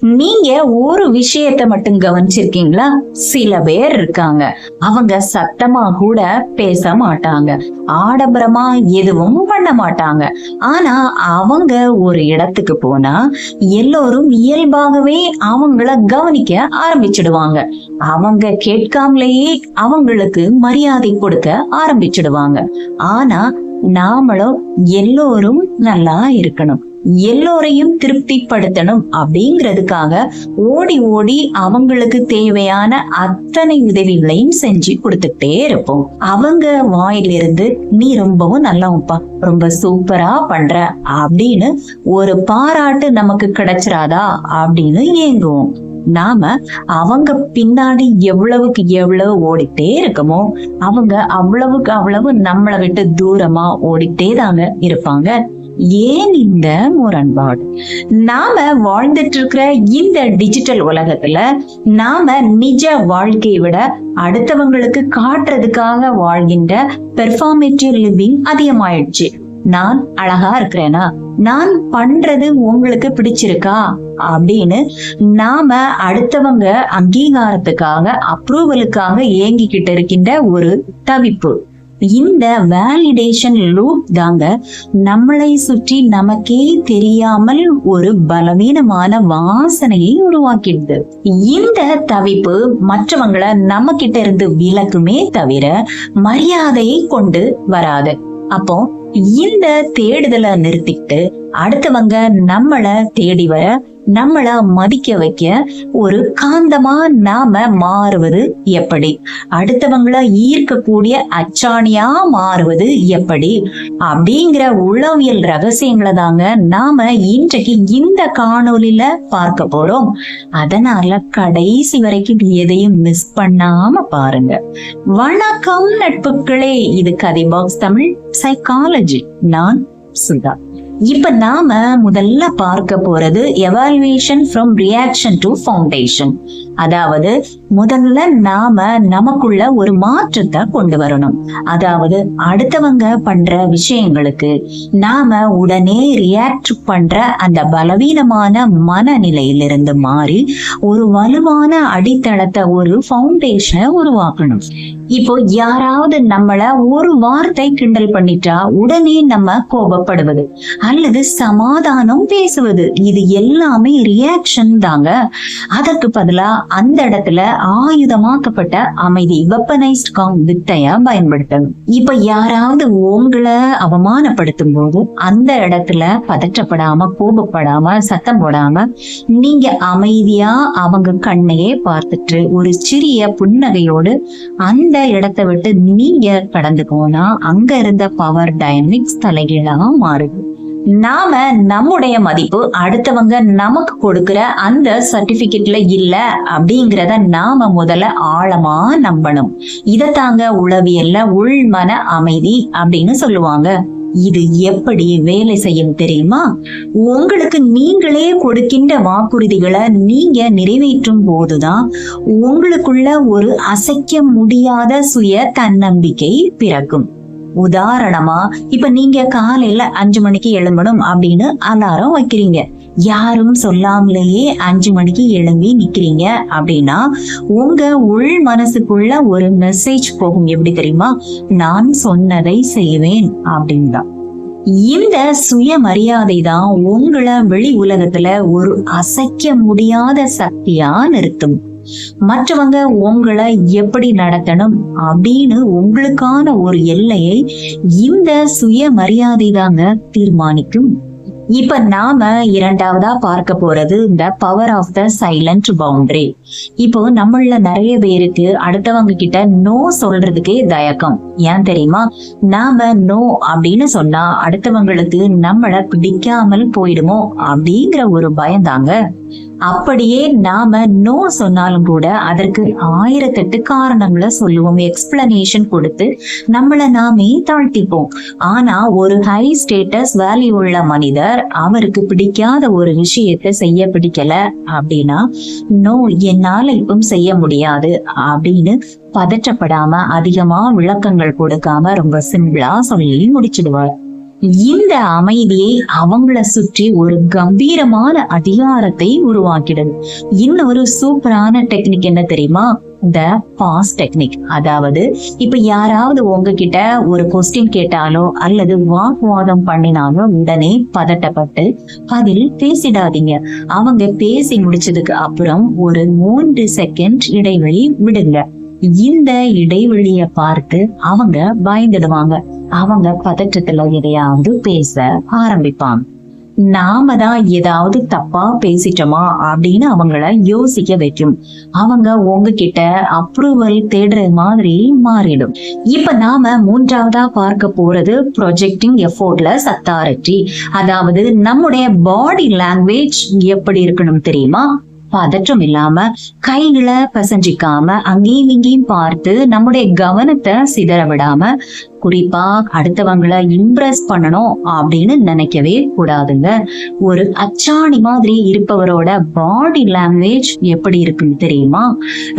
நீங்க ஒரு விஷயத்த மட்டும் கவனிச்சிருக்கீங்களா? சில பேர் இருக்காங்க, அவங்க சத்தமா கூட பேச மாட்டாங்க, ஆடம்பரமா எதுவும் பண்ண மாட்டாங்க. ஆனா அவங்க ஒரு இடத்துக்கு போனா எல்லோரும் இயல்பாகவே அவங்கள கவனிக்க ஆரம்பிச்சிடுவாங்க. அவங்க கேட்காமலேயே அவங்களுக்கு மரியாதை கொடுக்க ஆரம்பிச்சிடுவாங்க. ஆனா நாமளும் எல்லோரும் நல்லா இருக்கணும், எல்லோரையும் திருப்திப்படுத்தணும் அப்படிங்கிறதுக்காக ஓடி ஓடி அவங்களுக்கு தேவையான அத்தனை உதவிகளையும் செஞ்சு கொடுத்துட்டே இருப்போம். அவங்க வாயிலிருந்து நீ ரொம்பவும் நல்லவப்பா, ரொம்ப சூப்பரா பண்ற அப்படின்னு ஒரு பாராட்டு நமக்கு கிடைச்சிராதா அப்படின்னு ஏங்குவோம். நாம அவங்க பின்னாடி எவ்வளவுக்கு எவ்வளவு ஓடிட்டே இருக்கமோ அவங்க அவ்வளவுக்கு அவ்வளவு நம்மளை விட்டு தூரமா ஓடிட்டே தாங்க இருப்பாங்க. ஏன் இந்த முரண்பாடு? நாம வாழ்ந்துட்டு இருக்கிற இந்த டிஜிட்டல் உலகத்துல நாம நிஜ வாழ்க்கையை விட அடுத்தவங்களுக்கு காட்டுறதுக்காக வாழ்கின்ற பெர்ஃபார்மேட்டிவ் லிவிங் அதிகமாயிடுச்சு. நான் அழகா இருக்கிறேனா, நான் பண்றது உங்களுக்கு பிடிச்சிருக்கா அப்படின்னு நாம அடுத்தவங்க அங்கீகாரத்துக்காக அப்ரூவலுக்காக ஏங்கிக்கிட்டு இருக்கின்ற ஒரு தவிப்பு. இந்த வேலிடேஷன் லூப் தாங்க நம்மளை சுற்றி நமக்கே தெரியாமல் ஒரு பலவீனமான வாசனையை உருவாக்கிடுது. இந்த தவிப்பு மற்றவங்களை நம்ம கிட்ட இருந்து விலக்குமே தவிர மரியாதையை கொண்டு வராது. அப்போ இந்த தேடுதலை நிறுத்திட்டு அடுத்தவங்க நம்மள தேடி வர, நம்மள மதிக்க வைக்க ஒரு காந்தமா நாம மாறுவது எப்படி? அடுத்தவங்களை ஈர்க்கக்கூடிய அச்சாணியா மாறுவது எப்படி? அப்படிங்கிற உளவியல் ரகசியங்களை தாங்க நாம இன்றைக்கு இந்த காணொலியில பார்க்க போறோம். அதனால கடைசி வரைக்கும் எதையும் மிஸ் பண்ணாம பாருங்க. வணக்கம் நட்புகளே, இது கதை பாக்ஸ் தமிழ் சைக்காலஜி. நான் சுதா. இப்ப நாம முதல்ல பார்க்க போறது evaluation from reaction to foundation. அதாவது முதல்ல நாம நமக்குள்ள ஒரு மாற்றத்தை கொண்டு வரணும். அதாவது அடுத்தவங்க பண்ற விஷயங்களுக்கு நாம உடனே ரியாக்ட் பண்ற அந்த பலவீனமான மனநிலையிலிருந்து மாறி ஒரு வலுவான அடித்தளத்தை, ஒரு ஃபவுண்டேஷனை உருவாக்கணும். இப்போ யாராவது நம்மள ஒரு வார்த்தை கிண்டல் பண்ணிட்டா உடனே நம்ம கோபப்படுவது அல்லது சமாதானம் பேசுவது, இது எல்லாமே ரியாக்ஷன் தாங்க. அதற்கு பதிலா அந்த இடத்துல ஆயுதமாக்கப்பட்ட அமைதி, வெப்பனைஸ்ட் காம் வித்தைய பயன்படுத்தணும். இப்ப யாராவது உங்களை அவமானப்படுத்தும் போது அந்த இடத்துல பதற்றப்படாம, கோபப்படாம, சத்தம் போடாம நீங்க அமைதியா அவங்க கண்ணையே பார்த்துட்டு ஒரு சிறிய புன்னகையோடு அந்த இடத்தை விட்டு நீங்க கடந்து போனா அங்க இருந்த பவர் டைனமிக்ஸ் தலைகீழா மாறுது. நாம நம்முடைய மதிப்பு அடுத்தவங்க நமக்கு கொடுக்கிற அந்த சர்டிபிகேட்ல இல்ல அப்படிங்கிறத நாம முதல்ல ஆழமா நம்பணும். இதை தாங்க உளவியல்ல உள்மன அமைதி அப்படின்னு சொல்லுவாங்க. இது எப்படி வேலை செய்யும் தெரியுமா? உங்களுக்கு நீங்களே கொடுக்கின்ற வாக்குறுதிகளை நீங்க நிறைவேற்றும் போதுதான் உங்களுக்குள்ள ஒரு அசைக்க முடியாத சுய தன்னம்பிக்கை பிறக்கும். உதாரணமா, இப்ப நீங்க காலையில 5 மணிக்கு எழும்பணும் அப்படின்னு அலாரம் வைக்கிறீங்க. யாரும் சொல்லாமலேயே 5 மணிக்கு எழும்பி நிக்கிறீங்க அப்படின்னா உங்க உள் மனசுக்குள்ள ஒரு மெசேஜ் போகும். எப்படி தெரியுமா? நான் சொன்னதை செய்வேன் அப்படின்னு தான். இந்த சுயமரியாதை தான் உங்களை வெளி உலகத்துல ஒரு அசைக்க முடியாத சக்தியா நிறுத்தும். மற்றவங்க உங்களை எப்படி நடத்தணும் அப்படின்னு உங்களுக்கான ஒரு எல்லையை இந்த சுயமரியாதை தாங்க தீர்மானிக்கும். இப்ப நாம இரண்டாவதா பார்க்க போறது இந்த power of the silent boundary. இப்போ நம்மள நிறைய பேருக்கு அடுத்தவங்க கிட்ட நோ சொல்றதுக்கே தயக்கம். ஏன் தெரியுமா? நாம நோ அப்படின்னு சொன்னா அடுத்தவங்களுக்கு நம்மள பிடிக்காமல் போயிடுமோ அப்படிங்கிற ஒரு பயந்தாங்க. அப்படியே நாம நோ சொன்னாலும் கூட அதற்கு 1008 காரணங்களை சொல்லுவோம், எக்ஸ்பிளனேஷன் கொடுத்து நம்மள நாமே தாழ்த்திப்போம். ஆனா ஒரு ஹை ஸ்டேட்டஸ் வேல்யூ உள்ள மனிதர் அவருக்கு பிடிக்காத ஒரு விஷயத்த செய்ய பிடிக்கல அப்படின்னா நோ, என்னால இப்பவும் செய்ய முடியாது அப்படின்னு பதற்றப்படாம அதிகமா விளக்கங்கள் கொடுக்காம ரொம்ப சிம்பிளா சொல்லி முடிச்சிடுவார். இந்த அமைதியை அவங்கள சுற்றி ஒரு கம்பீரமான அதிகாரத்தை உருவாக்கிடுது. இன்னொரு சூப்பரான டெக்னிக் என்ன தெரியுமா? த பாஸ் டெக்னிக். அதாவது இப்ப யாராவது உங்ககிட்ட ஒரு கொஸ்டின் கேட்டாலோ அல்லது வாக்குவாதம் பண்ணினாலோ உடனே பதட்டப்பட்டு பதில் பேசிடாதீங்க. அவங்க பேசி முடிச்சதுக்கு அப்புறம் ஒரு 3 செகண்ட் இடைவெளி விடுங்க. இந்த இடைவெளிய பார்த்து அவங்க பயந்துடுவாங்க. அவங்க பதற்றத்துல எதையாவது பேச ஆரம்பிப்பாங்க. நாம தான் ஏதாவது தப்பா பேசிட்டோமா அப்படின்னு அவங்கள யோசிக்க வைக்கும். அவங்க உங்ககிட்ட அப்ரூவல் தேடுற மாதிரி மாறிடும். இப்ப நாம 3வதா பார்க்க போறது ப்ரொஜெக்டிங் எஃபோர்ட்லெஸ் அத்தாரிட்டி. அதாவது நம்முடைய பாடி லாங்குவேஜ் எப்படி இருக்கணும் தெரியுமா? பதற்றம் இல்லாம, கைகளை பசஞ்சிக்காம, அங்கேயும் இங்கேயும் பார்த்து நம்முடைய கவனத்தை சிதற விடாம, குறிப்பா அடுத்தவங்களை இம்ப்ரெஸ் பண்ணணும் அப்படின்னு நினைக்கவே கூடாதுங்க. ஒரு அச்சாணி மாதிரி இருப்பவரோட பாடி லாங்குவேஜ் எப்படி இருக்குன்னு தெரியுமா?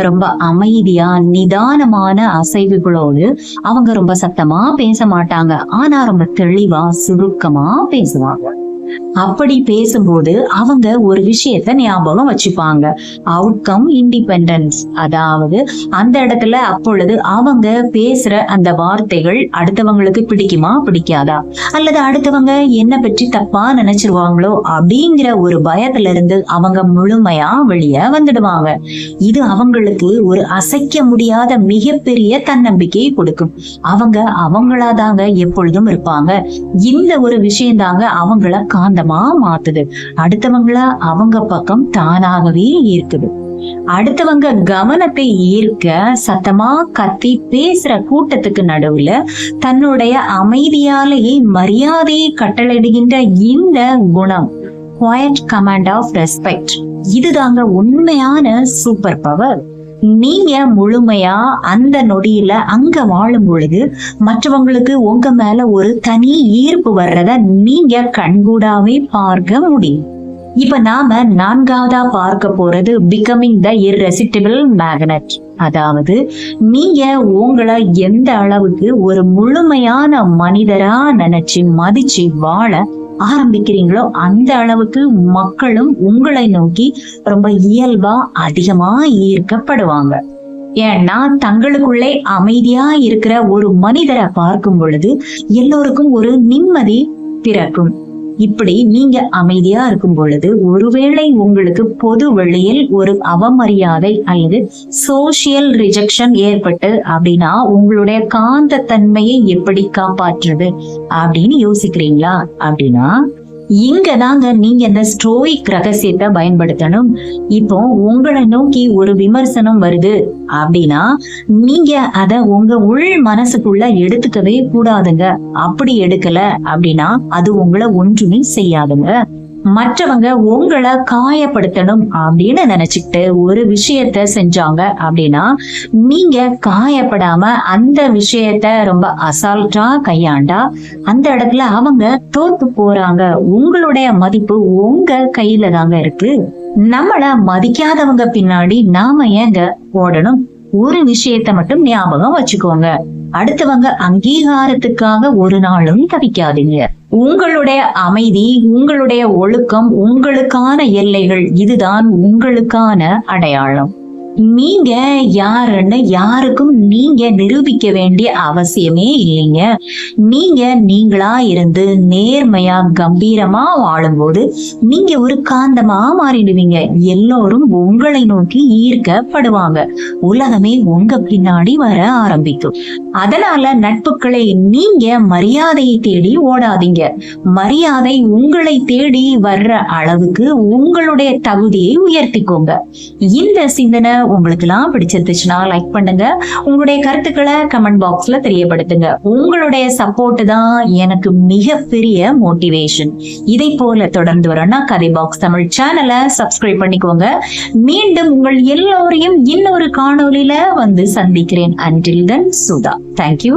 ரொம்ப அமைதியா நிதானமான அசைவுகளோடு அவங்க ரொம்ப சத்தமா பேச மாட்டாங்க. ஆனா ரொம்ப தெளிவா சுருக்கமா பேசுவாங்க. அப்படி பேசும்போது அவங்க ஒரு விஷயத்த ஞாபகம் வச்சுப்பாங்க. Outcome independence. அதாவது அந்த இடத்துல அப்பொழுது அவங்க பேசுற அந்த வார்த்தைகள் அடுத்தவங்களுக்கு பிடிக்குமா பிடிக்காதா, அல்லது அடுத்தவங்க என்ன பற்றி தப்பா நினைச்சிருவாங்களோ அப்படிங்கிற ஒரு பயத்துல இருந்து அவங்க முழுமையா வெளியே வந்துடுவாங்க. இது அவங்களுக்கு ஒரு அசைக்க முடியாத மிகப்பெரிய தன்னம்பிக்கையை கொடுக்கும். அவங்க அவங்களாதாங்க எப்பொழுதும் இருப்பாங்க. இந்த ஒரு விஷயம் தாங்க அவங்கள காந்தமா மாத்துது. அடுத்தவங்கள அவங்க பக்கம் தானாகவே ஈர்க்குது. அடுத்தவங்க கவனத்தை ஈர்க்க சத்தமா கத்தி பேசுற கூட்டத்துக்கு நடுவுல தன்னுடைய அமைதியாலேயே மரியாதையை கட்டளையிடுகின்ற இந்த குணம், குவைட் கமாண்ட் ஆஃப் ரெஸ்பெக்ட், இதுதாங்க உண்மையான சூப்பர் பவர். நீங்க முழுமையா அந்த நொடியில அங்க வாழும் பொழுது மற்றவங்களுக்கு உங்க மேல ஒரு தனி ஈர்ப்பு வர்றத நீங்க கண்கூடாவே பார்க்க முடியும். இப்ப நாம 4வதா பார்க்க போறது பிகமிங் த இர்ரெசிஸ்டிபிள் மேக்னெட். அதாவது நீங்க உங்களை எந்த அளவுக்கு ஒரு முழுமையான மனிதரா நினைச்சு மதிச்சு வாழ ஆரம்பிக்கிறீங்களோ அந்த அளவுக்கு மக்களும் உங்களை நோக்கி ரொம்ப இயல்பா அதிகமா ஈர்க்கப்படுவாங்க. ஏன்னா தங்களுக்குள்ளே அமைதியா இருக்கிற ஒரு மனிதரை பார்க்கும் பொழுது எல்லோருக்கும் ஒரு நிம்மதி பிறக்கும். இப்படி நீங்க அமைதியா இருக்கும் பொழுது ஒருவேளை உங்களுக்கு பொது வெளியில் ஒரு அவமரியாதை அல்லது சோசியல் ரிஜெக்ஷன் ஏற்பட்டு அப்படின்னா உங்களுடைய காந்த தன்மையை எப்படி காப்பாற்றுறது அப்படின்னு யோசிக்கிறீங்களா? அப்படின்னா இங்கதாங்க நீங்க இந்த ஸ்டோயிக் ரகசியத்தை பயன்படுத்தணும். இப்போ உங்களை நோக்கி ஒரு விமர்சனம் வருது அப்படின்னா நீங்க அத உங்க உள் மனசுக்குள்ள எடுத்துக்கவே கூடாதுங்க. அப்படி எடுக்கல அப்படின்னா அது உங்களை ஒன்றுமே செய்யாதுங்க. மற்றவங்க உங்களை காயப்படுத்தணும் அப்படின்னு நினைச்சுக்கிட்டு ஒரு விஷயத்த செஞ்சாங்க அப்படின்னா நீங்க காயப்படாம அந்த விஷயத்த ரொம்ப அசால்ட்டா கையாண்டா அந்த இடத்துல அவங்க தோத்து போறாங்க. உங்களுடைய மதிப்பு உங்க கையில தாங்க இருக்கு. நம்மள மதிக்காதவங்க பின்னாடி நாம ஏங்க ஓடணும்? ஒரு விஷயத்த மட்டும் ஞாபகம் வச்சுக்கோங்க, அடுத்தவங்க அங்கீகாரத்துக்காக ஒரு நாளும் தவிக்காதீங்க. உங்களுடைய அமைதி, உங்களுடைய ஒழுக்கம், உங்களுக்கான எல்லைகள், இதுதான் உங்களுக்கான அடையாளம். நீங்க யாருன்னு யாருக்கும் நீங்க நிரூபிக்க வேண்டிய அவசியமே இல்லைங்க. நீங்க நீங்களா இருந்து நேர்மையா கம்பீரமா வாழும்போது நீங்க ஒரு காந்தமா மாறிடுவீங்க. எல்லோரும் உங்களை நோக்கி ஈர்க்கப்படுவாங்க. உலகமே உங்க பின்னாடி வர ஆரம்பிக்கும். அதனால நட்புகளை நீங்க மரியாதையை தேடி ஓடாதீங்க. மரியாதை உங்களை தேடி வர்ற அளவுக்கு உங்களுடைய தகுதியை உயர்த்திக்கோங்க. இந்த சிந்தனை உங்களுக்கு எல்லாம் பிடிச்சிருந்துச்சுன்னா லைக் பண்ணுங்க. உங்களுடைய கருத்துக்களை கமெண்ட் பாக்ஸ்ல தெரியப்படுத்துங்க. உங்களுடைய சப்போர்ட் தான் எனக்கு மிகப்பெரிய மோட்டிவேஷன். இதை போல தொடர்ந்து வரணும்னா கதை பாக்ஸ் தமிழ் சேனலை சப்ஸ்கிரைப் பண்ணிக்கோங்க. மீண்டும் உங்கள் எல்லோரையும் இன்னொரு காணொலியில வந்து சந்திக்கிறேன். Until then, Sudha. Thank you.